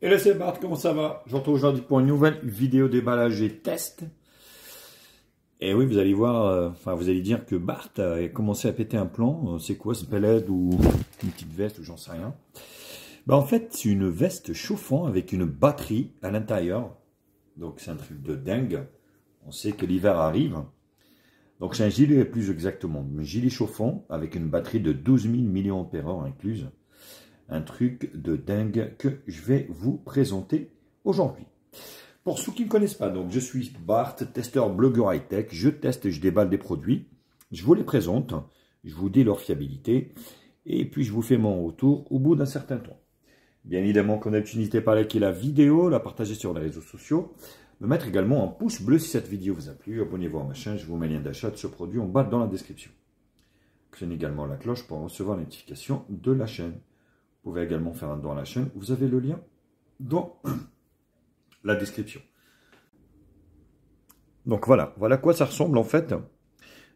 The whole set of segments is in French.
Et là c'est Bart, comment ça va? Je vous retrouve aujourd'hui pour une nouvelle vidéo déballage et test. Et oui, vous allez voir, vous allez dire que Bart a commencé à péter un plomb. C'est quoi, ce pellet ou une petite veste ou j'en sais rien. Bah en fait, c'est une veste chauffant avec une batterie à l'intérieur. Donc c'est un truc de dingue. On sait que l'hiver arrive. Donc c'est un gilet plus exactement. Un gilet chauffant avec une batterie de 12 000 mAh incluse. Un truc de dingue que je vais vous présenter aujourd'hui. Pour ceux qui ne me connaissent pas, donc je suis Bart, testeur, blogueur high-tech. Je teste et je déballe des produits. Je vous les présente, je vous dis leur fiabilité et puis je vous fais mon retour au bout d'un certain temps. Bien évidemment, comme d'habitude, n'hésitez pas à liker la vidéo, la partager sur les réseaux sociaux, me mettre également un pouce bleu si cette vidéo vous a plu. Abonnez-vous à ma chaîne, je vous mets le lien d'achat de ce produit en bas dans la description. Actionnez également la cloche pour recevoir les notifications de la chaîne. Vous pouvez également faire un don à la chaîne. Vous avez le lien dans la description. Donc voilà à quoi ça ressemble en fait.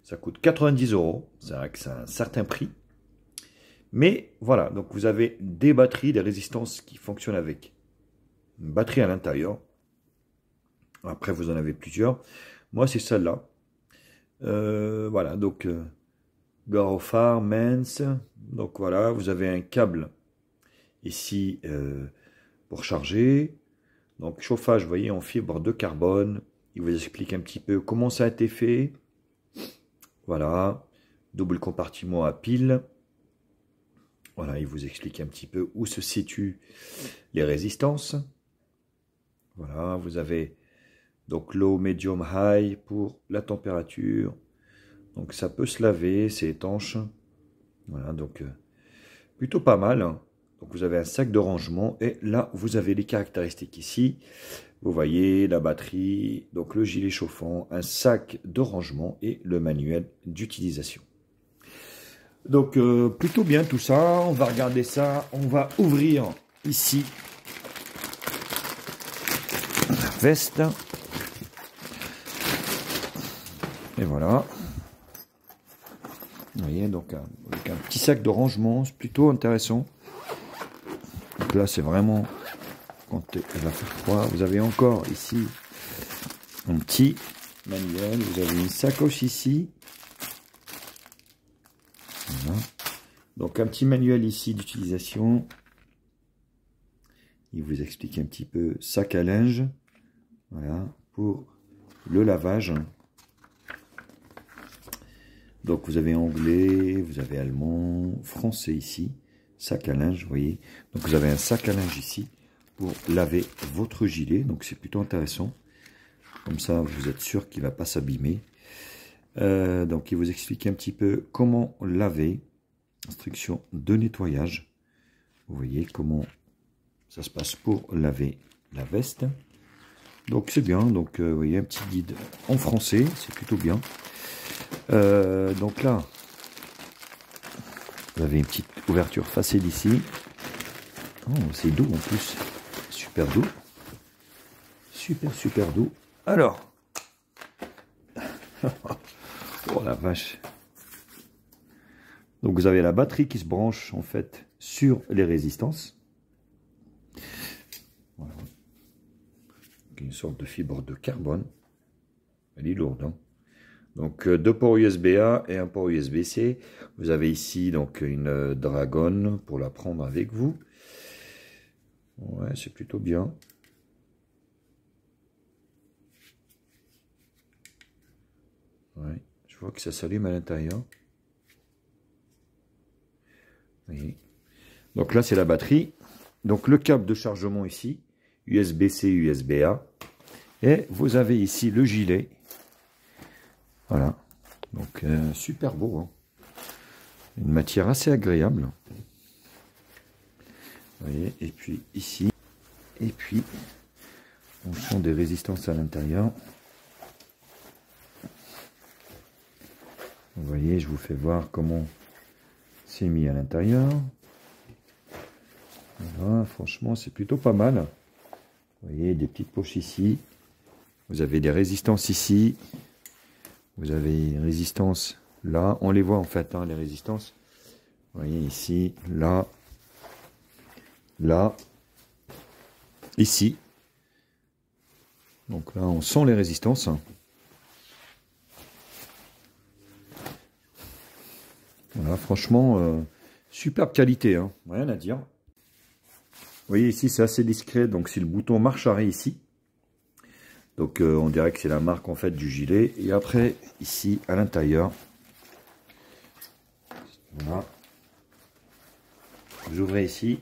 Ça coûte 90 €. C'est vrai que c'est un certain prix. Mais voilà, donc vous avez des batteries, des résistances qui fonctionnent avec une batterie à l'intérieur. Après, vous en avez plusieurs. Moi, c'est celle-là. Voilà, donc Garofar, Mens. Donc voilà, vous avez un câble ici pour charger. Donc chauffage, vous voyez, en fibre de carbone. Il vous explique un petit peu comment ça a été fait. Voilà, double compartiment à pile. Voilà, il vous explique un petit peu où se situent les résistances. Voilà, vous avez donc low, medium, high pour la température. Donc ça peut se laver, c'est étanche. Voilà, donc plutôt pas mal. Donc vous avez un sac de rangement et là vous avez les caractéristiques ici. Vous voyez la batterie, donc le gilet chauffant, un sac de rangement et le manuel d'utilisation. Donc plutôt bien tout ça. On va regarder ça. On va ouvrir ici la veste. Et voilà. Vous voyez, donc avec un petit sac de rangement, c'est plutôt intéressant. Donc là, c'est vraiment quand il va faire froid. Vous avez encore ici un petit manuel. Vous avez une sacoche ici. Voilà. Donc un petit manuel ici d'utilisation. Il vous explique un petit peu sac à linge. Voilà, pour le lavage. Donc vous avez anglais, vous avez allemand, français ici, sac à linge, vous voyez. Donc vous avez un sac à linge ici pour laver votre gilet, donc c'est plutôt intéressant. Comme ça, vous êtes sûr qu'il ne va pas s'abîmer. Donc il vous explique un petit peu comment laver, instruction de nettoyage. Vous voyez comment ça se passe pour laver la veste. Donc c'est bien, donc vous voyez un petit guide en français, c'est plutôt bien. Donc là, vous avez une petite ouverture facile ici. Oh, c'est doux en plus. Super doux. Super doux. Alors. Oh la vache. Donc vous avez la batterie qui se branche en fait sur les résistances. Voilà. Une sorte de fibre de carbone. Elle est lourde, hein. Donc deux ports USB-A et un port USB-C. Vous avez ici donc une Dragon pour la prendre avec vous. Ouais, c'est plutôt bien. Ouais, je vois que ça s'allume à l'intérieur. Oui. Donc là c'est la batterie. Donc le câble de chargement ici, USB-C, USB-A. Et vous avez ici le gilet. Voilà, donc super beau, hein. Une matière assez agréable. Vous voyez, et puis ici, et puis on sent des résistances à l'intérieur. Vous voyez, je vous fais voir comment c'est mis à l'intérieur. Voilà, franchement, c'est plutôt pas mal. Vous voyez, des petites poches ici. Vous avez des résistances ici. Vous avez une résistance là, on les voit en fait, hein, les résistances. Vous voyez ici, là, là, ici. Donc là, on sent les résistances. Voilà, franchement, superbe qualité, hein, rien à dire. Vous voyez ici, c'est assez discret, donc si le bouton marche arrêt ici, donc on dirait que c'est la marque en fait du gilet. Et après, ici, à l'intérieur, voilà, vous ouvrez ici,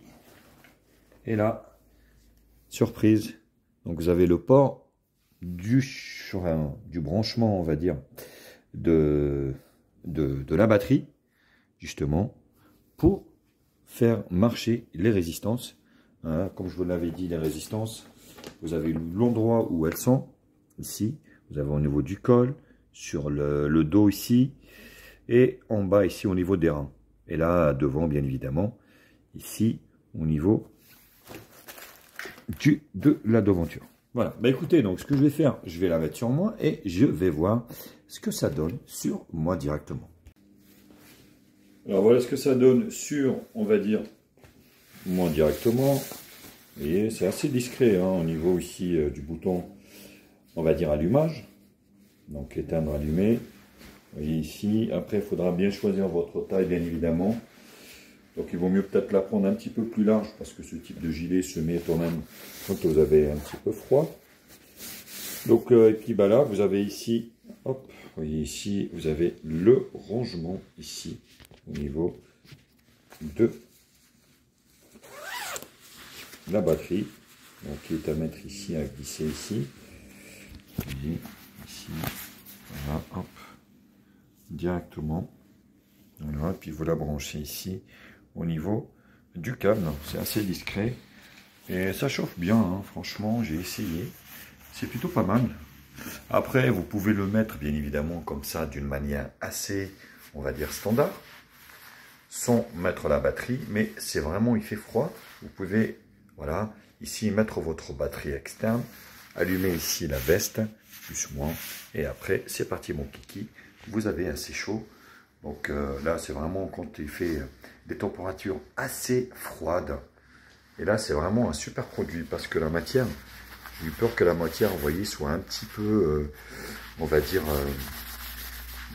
et là, surprise, donc vous avez le port du branchement, on va dire, de la batterie, justement, pour faire marcher les résistances. Hein, comme je vous l'avais dit, les résistances, vous avez l'endroit où elles sont, ici, vous avez au niveau du col, sur le dos ici, et en bas ici au niveau des reins. Et là, devant, bien évidemment, ici, au niveau de la devanture. Voilà, bah écoutez, donc ce que je vais faire, je vais la mettre sur moi et je vais voir ce que ça donne sur moi directement. Alors voilà ce que ça donne sur, on va dire, moi directement. Et c'est assez discret hein, au niveau ici du bouton, on va dire allumage. Donc éteindre, allumer. Vous voyez ici, après il faudra bien choisir votre taille bien évidemment. Donc il vaut mieux peut-être la prendre un petit peu plus large parce que ce type de gilet se met quand même quand vous avez un petit peu froid. Donc et puis bah là vous avez ici, hop, vous voyez ici, vous avez le rangement ici au niveau de la batterie. Donc qui est à mettre ici, à glisser ici. Et ici, voilà, hop, directement. Voilà, puis vous la branchez ici au niveau du câble. C'est assez discret et ça chauffe bien, hein. Franchement, j'ai essayé. C'est plutôt pas mal. Après, vous pouvez le mettre bien évidemment comme ça d'une manière assez, on va dire, standard, sans mettre la batterie, mais c'est vraiment, il fait froid. Vous pouvez, voilà, ici mettre votre batterie externe, allumer ici la veste, plus moins, et après, c'est parti mon kiki. Vous avez assez chaud. Donc là, c'est vraiment quand il fait des températures assez froides. Et là, c'est vraiment un super produit parce que la matière, j'ai eu peur que la matière, vous voyez, soit un petit peu, on va dire,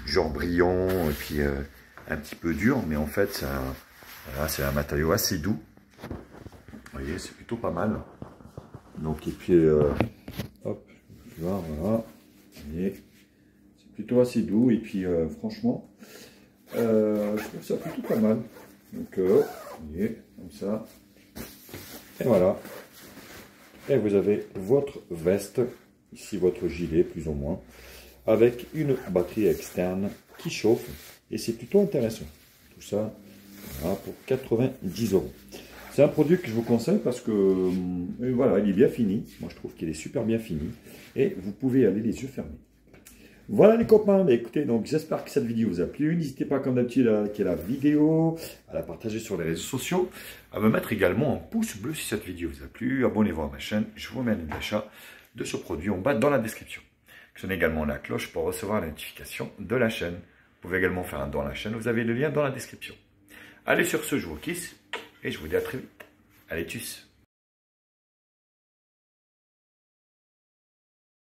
genre brillant et puis un petit peu dur. Mais en fait, c'est un matériau assez doux. Vous voyez, c'est plutôt pas mal. Donc, et puis, hop, voilà, vous voyez, c'est plutôt assez doux. Et puis, franchement, je trouve ça plutôt pas mal. Donc, vous voyez, comme ça. Et voilà. Et vous avez votre veste, ici votre gilet plus ou moins, avec une batterie externe qui chauffe. Et c'est plutôt intéressant. Tout ça, voilà, pour 90 €. C'est un produit que je vous conseille parce que, voilà, il est bien fini. Moi, je trouve qu'il est super bien fini. Et vous pouvez y aller les yeux fermés. Voilà les copains, bah écoutez, donc j'espère que cette vidéo vous a plu. N'hésitez pas comme d'habitude à liker la vidéo, à la partager sur les réseaux sociaux, à me mettre également un pouce bleu si cette vidéo vous a plu. Abonnez-vous à ma chaîne, je vous mets un lien d'achat de ce produit en bas dans la description. Actionnez également la cloche pour recevoir la notification de la chaîne. Vous pouvez également faire un don à la chaîne, vous avez le lien dans la description. Allez sur ce, je vous kiss et je vous dis à très vite. Allez, tchuss!